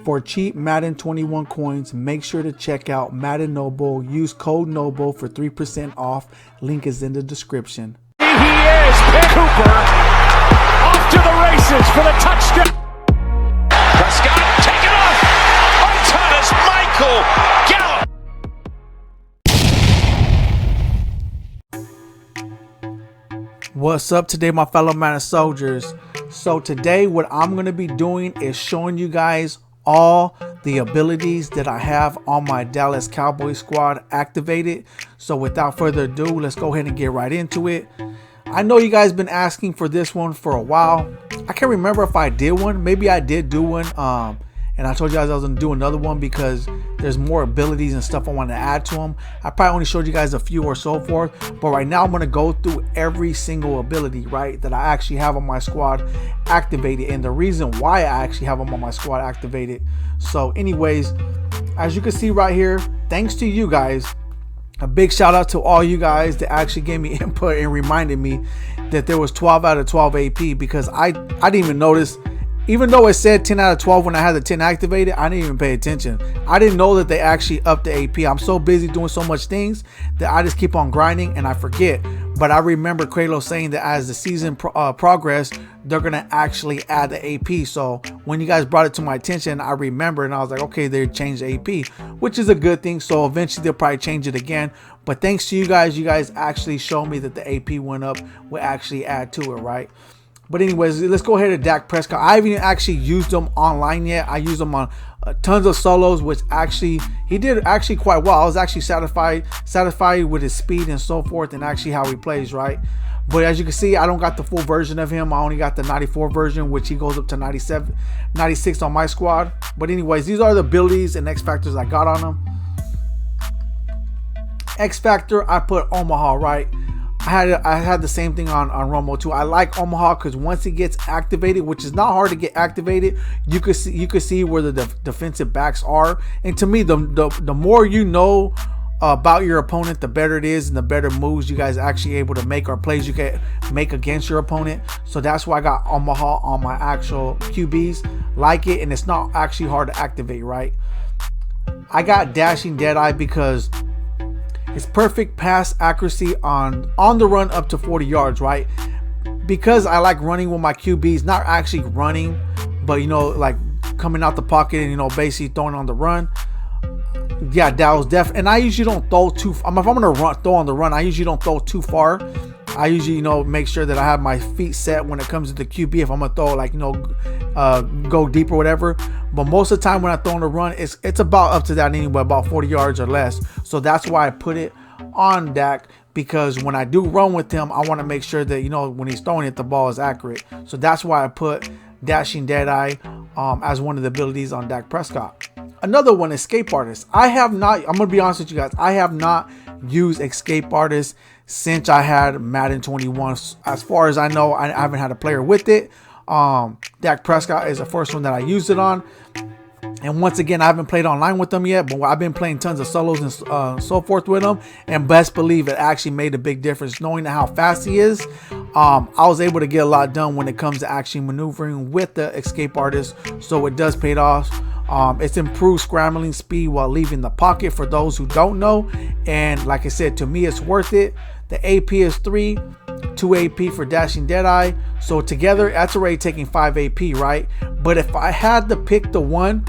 For cheap Madden 21 coins, make sure to check out Madden Noble. Use code NOBLE for 3% off. Link is in the description. He is Pitt Cooper off to the races for the touchdown. Prescott taken off. Untouched Michael Gallup. What's up today, my fellow Madden soldiers? So today what I'm going to be doing is showing you guys all the abilities that I have on my Dallas Cowboys squad activated. So without further ado, let's go ahead and get right into it. I know you guys been asking for this one for a while. I can't remember if I did one. Maybe I did do one. And I told you guys I was going to do another one because there's more abilities and stuff I want to add to them. I probably only showed you guys a few or so forth. But right now I'm going to go through every single ability, right, that I actually have on my squad activated. And the reason why I actually have them on my squad activated. So anyways, as you can see right here, thanks to you guys, a big shout out to all you guys that actually gave me input and reminded me that there was 12 out of 12 AP, because I didn't even notice. Even though it said 10 out of 12 when I had the 10 activated, I didn't even pay attention. I didn't know that they actually upped the AP. I'm so busy doing so much things that I just keep on grinding and I forget. But I remember Kralo saying that as the season progress, they're going to actually add the AP. So when you guys brought it to my attention, I remember and I was like, okay, they changed the AP, which is a good thing. So eventually they'll probably change it again. But thanks to you guys actually showed me that the AP went up. We'll actually add to it, right? But anyways, let's go ahead to Dak Prescott. I haven't actually used them online yet. I used them on tons of solos, which actually he did actually quite well. I was actually satisfied with his speed and so forth, and actually how he plays, right? But as you can see, I don't got the full version of him. I only got the 94 version, which he goes up to 97, 96 on my squad. But anyways, these are the abilities and X factors I got on them. X factor, I put Omaha, right? I had the same thing on Romo too. I like Omaha because once it gets activated, which is not hard to get activated, you could see where the defensive backs are. And to me, the more you know about your opponent, the better it is, and the better moves you guys actually able to make or plays you can make against your opponent. So that's why I got Omaha on my actual QBs. Like it, and it's not actually hard to activate, right? I got Dashing Deadeye because it's perfect pass accuracy on the run up to 40 yards, right? Because I like running with my QBs, not actually running, but you know, like coming out the pocket and, you know, basically throwing on the run. Yeah, that was definitely. And I usually don't throw too. If I'm gonna throw on the run, I usually don't throw too far. I usually, you know, make sure that I have my feet set when it comes to the QB. If I'm gonna throw, like, you know, go deep or whatever. But most of the time when I throw on the run, it's about up to that anyway, about 40 yards or less. So that's why I put it on Dak, because when I do run with him, I want to make sure that, you know, when he's throwing it, the ball is accurate. So that's why I put Dashing Deadeye as one of the abilities on Dak Prescott. Another one, Escape Artist. I'm gonna be honest with you guys, I have not used Escape Artist since I had Madden 21. As far as I know, I haven't had a player with it. Dak Prescott is the first one that I used it on. And once again, I haven't played online with them yet, but I've been playing tons of solos and so forth with them. And best believe it actually made a big difference. Knowing how fast he is, I was able to get a lot done when it comes to actually maneuvering with the Escape Artist. So it does pay off. It's improved scrambling speed while leaving the pocket for those who don't know. And like I said, to me, it's worth it. The AP is 3, 2 AP for Dashing Deadeye. So together, that's already taking 5 AP, right? But if I had to pick the one,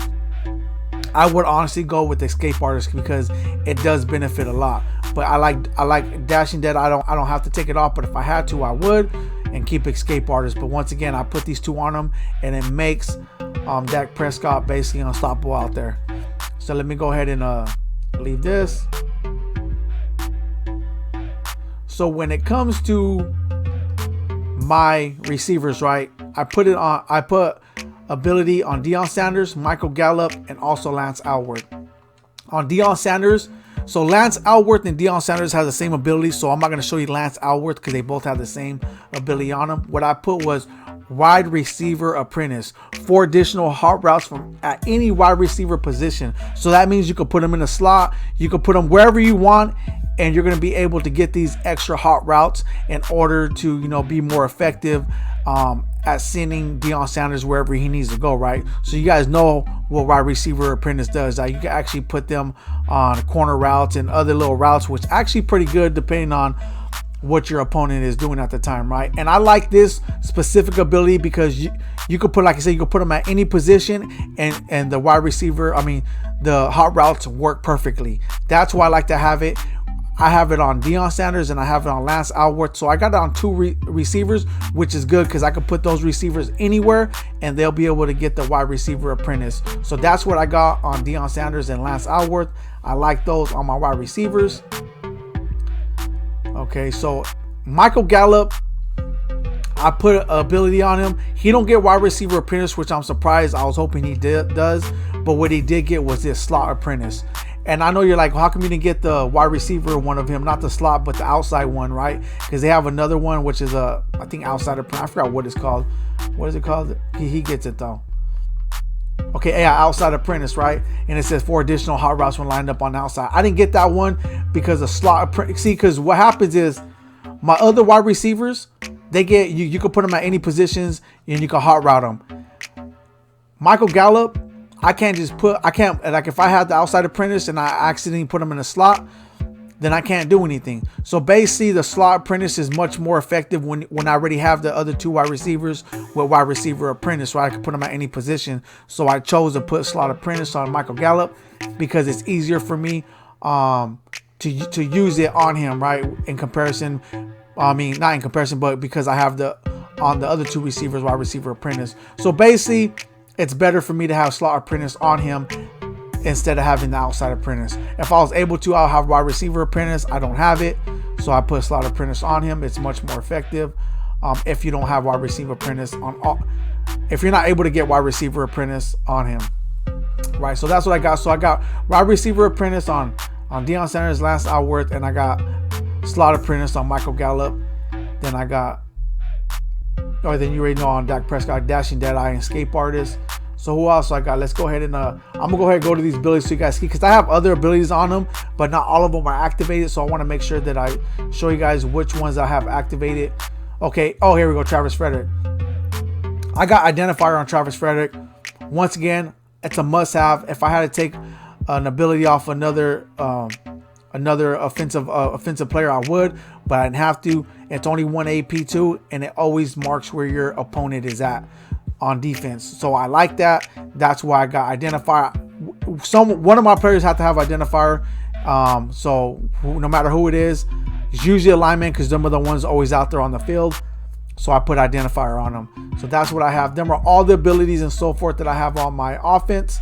I would honestly go with Escape Artist because it does benefit a lot. But I like Dashing Deadeye. I don't have to take it off, but if I had to, I would, and keep Escape Artist. But once again, I put these two on him, and it makes Dak Prescott basically unstoppable out there. So let me go ahead and leave this. So when it comes to my receivers, right, I put ability on Dion Sanders, Michael Gallup, and also Lance Alworth. On Dion Sanders, so Lance Alworth and Dion Sanders have the same ability, so I'm not going to show you Lance Alworth because they both have the same ability on them. What I put was wide receiver apprentice, 4 additional hot routes from at any wide receiver position. So that means you could put them in a slot, you could put them wherever you want, and you're going to be able to get these extra hot routes in order to, you know, be more effective at sending Dion Sanders wherever he needs to go, right? So you guys know what wide receiver apprentice does. You can actually put them on corner routes and other little routes, which actually pretty good depending on what your opponent is doing at the time, right? And I like this specific ability because you could put, like I said, you could put them at any position, and the wide receiver, the hot routes work perfectly. That's why I like to have it. I have it on Dion Sanders and I have it on Lance Alworth. So I got it on two receivers, which is good because I can put those receivers anywhere and they'll be able to get the wide receiver apprentice. So that's what I got on Dion Sanders and Lance Alworth. I like those on my wide receivers. Okay, so Michael Gallup, I put an ability on him. He don't get wide receiver apprentice, which I'm surprised. I was hoping he does. But what he did get was this slot apprentice. And I know you're like, well, how come you didn't get the wide receiver one of him? Not the slot, but the outside one, right? Because they have another one, which is I think outside apprentice. I forgot what it's called. What is it called? He gets it though. Okay, yeah, outside apprentice, right? And it says 4 additional hot routes when lined up on the outside. I didn't get that one because the slot apprentice. See, because what happens is my other wide receivers, they get you can put them at any positions and you can hot route them. Michael Gallup, like if I had the outside apprentice and I accidentally put him in a slot, then I can't do anything. So basically the slot apprentice is much more effective when I already have the other 2 wide receivers with wide receiver apprentice, so I can put them at any position. So I chose to put slot apprentice on Michael Gallup because it's easier for me to use it on him, right? In comparison, not in comparison, but because I have on the other 2 receivers wide receiver apprentice. So basically it's better for me to have slot apprentice on him instead of having the outside apprentice. If I was able to, I'll have wide receiver apprentice. I don't have it, so I put slot apprentice on him. It's much more effective. If you don't have wide receiver apprentice if you're not able to get wide receiver apprentice on him, right? So that's what I got. So I got wide receiver apprentice on Dion Sanders, Lance Alworth, and I got slot apprentice on Michael Gallup. Then I got, then you already know on Dak Prescott, Dashing Deadeye, and Escape Artist. So who else I got? Let's go ahead and I'm gonna go ahead and go to these abilities so you guys see, because I have other abilities on them, but not all of them are activated. So I want to make sure that I show you guys which ones I have activated. Okay. Oh, here we go. Travis Frederick. I got identifier on Travis Frederick. Once again, it's a must-have. If I had to take an ability off another offensive player, I would, but I didn't have to. It's only 1 AP too, and it always marks where your opponent is at on defense. So I like that. That's why I got identifier. One of my players have to have identifier. So no matter who it is, it's usually a lineman because them are the ones always out there on the field. So I put identifier on them. So that's what I have. Them are all the abilities and so forth that I have on my offense.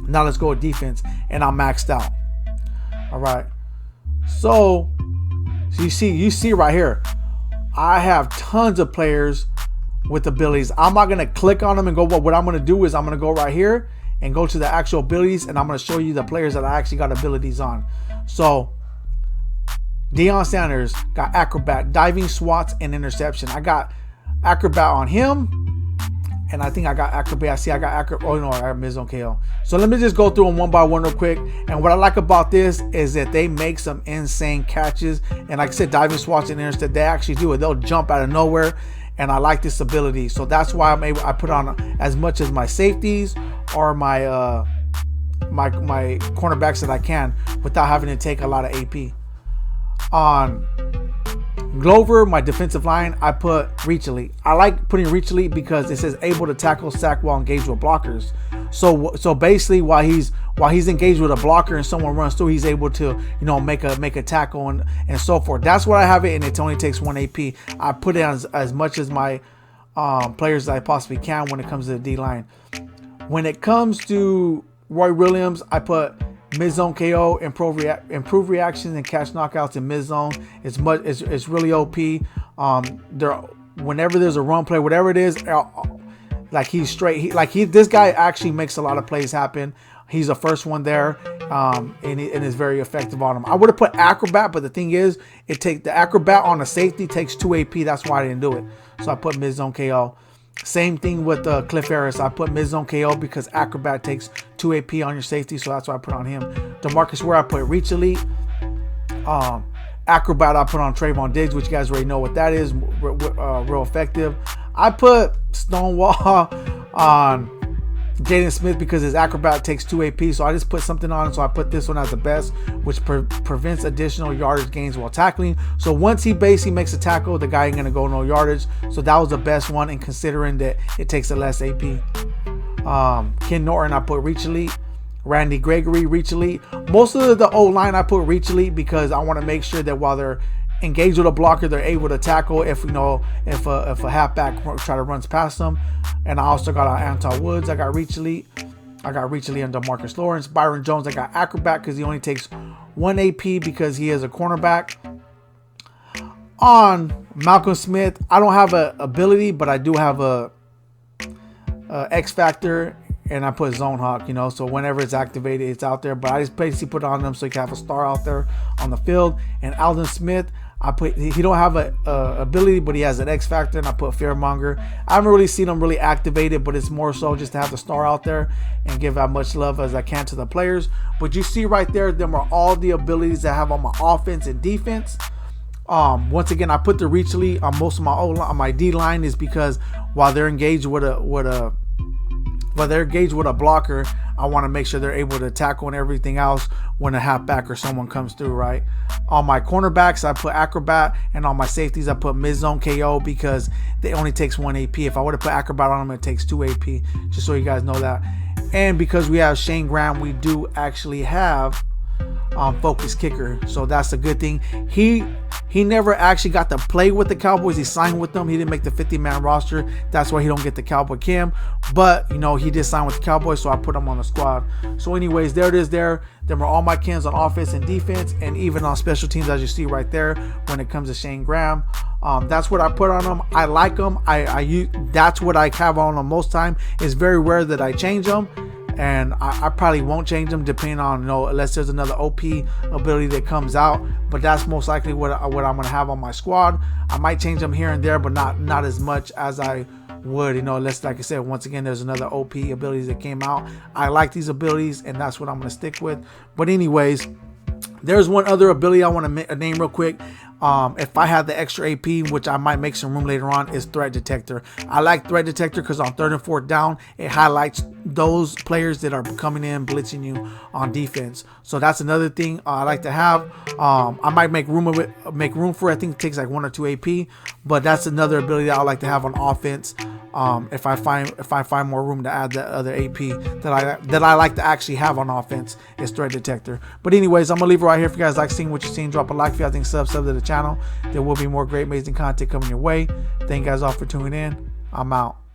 Now let's go with defense, and I'm maxed out. All right. So you see right here, I have tons of players with abilities. I'm not going to click on them and go, well, what I'm going to do is I'm going to go right here and go to the actual abilities, and I'm going to show you the players that I actually got abilities on. So Dion Sanders got acrobat, diving, swats, and interception. I got acrobat on him, and I think I got acrobat. See, I got acrobat. Oh no, I got mid-zone KO. So let me just go through them one by one real quick. And what I like about this is that they make some insane catches. And like I said, diving, swats, and interception, they actually do it. They'll jump out of nowhere. And I like this ability. So that's why I put on as much as my safeties or my cornerbacks that I can without having to take a lot of AP. On Glover, my defensive line, I put reach elite. I like putting reach elite because it says able to tackle, sack while engaged with blockers. So basically, while he's engaged with a blocker and someone runs through, he's able to make a tackle and so forth. That's what I have it, and it only takes 1 AP. I put it on as much as my players that I possibly can when it comes to the D line. When it comes to Roy Williams, I put mid-zone KO, improve reactions and catch knockouts in mid-zone. It's really OP. Whenever there's a run play, whatever it is, like he's straight. This guy actually makes a lot of plays happen. He's the first one there, and is very effective on him. I would have put acrobat, but the thing is, the acrobat on a safety takes 2 AP. That's why I didn't do it. So I put mid-zone KO. Same thing with Cliff Harris. I put mid-zone KO because acrobat takes 2 AP on your safety, so that's why I put on him. DeMarcus Ware, I put reach elite. Acrobat, I put on Trayvon Diggs, which you guys already know what that is. Real effective. I put Stonewall on Jaden Smith because his acrobat takes 2 AP, so I just put something on it. So I put this one as the best, which prevents additional yardage gains while tackling. So once he basically makes a tackle, the guy ain't gonna go no yardage. So that was the best one, and considering that it takes a less AP. Ken Norton, I put Reach Elite. Randy Gregory, Reach Elite. Most of the O-line I put Reach Elite because I want to make sure that while they're engaged with a blocker, they're able to tackle if a halfback try to runs past them. And I also got Anton Woods. I got Reach Elite. I got Reach Elite under Marcus Lawrence. Byron Jones, I got Acrobat because he only takes 1 AP because he is a cornerback. On Malcolm Smith, I don't have a ability, but I do have a X Factor, and I put Zone Hawk, so whenever it's activated, it's out there. But I just basically put it on them so you can have a star out there on the field. And Alden Smith, he don't have a ability, but he has an X Factor, and I put Fearmonger. I haven't really seen him really activated, but it's more so just to have the star out there and give as much love as I can to the players. But you see right there, them are all the abilities that I have on my offense and defense. Once again, I put the Reach Elite on most of my D line is because while they're engaged with a blocker, I want to make sure they're able to tackle and everything else when a halfback or someone comes through, right? On my cornerbacks, I put Acrobat, and on my safeties, I put mid-zone KO because they only takes 1 AP. If I would have put Acrobat on them, it takes 2 AP, just so you guys know that. And because we have Shane Graham, we do actually have focus kicker, so that's a good thing. He never actually got to play with the Cowboys. He signed with them. He didn't make the 50-man roster. That's why he don't get the Cowboy cam. But he did sign with the Cowboys, so I put him on the squad. So anyways, there it is. There are all my cams on offense and defense, and even on special teams, as you see right there. When it comes to Shane Graham, that's what I put on them. I like them. I use. That's what I have on them most time. It's very rare that I change them. And I probably won't change them depending on, unless there's another OP ability that comes out. But that's most likely what I'm going to have on my squad. I might change them here and there, but not as much as I would, unless, like I said, once again, there's another OP abilities that came out. I like these abilities, and that's what I'm going to stick with. But anyways, there's one other ability I want to name real quick. If I had the extra AP, which I might make some room later on, is Threat Detector. I like Threat Detector because on 3rd and 4th down, it highlights those players that are coming in, blitzing you on defense. So that's another thing I like to have. I might make room for it. I think it takes like 1 or 2 AP, but that's another ability that I like to have on offense. If I find more room to add that other AP that I like to actually have on offense, is Threat Detector. But anyways, I'm gonna leave it right here. If you guys like seeing what you're seeing, drop a like. If you guys think sub to the channel, there will be more great, amazing content coming your way. Thank you guys all for tuning in. I'm out.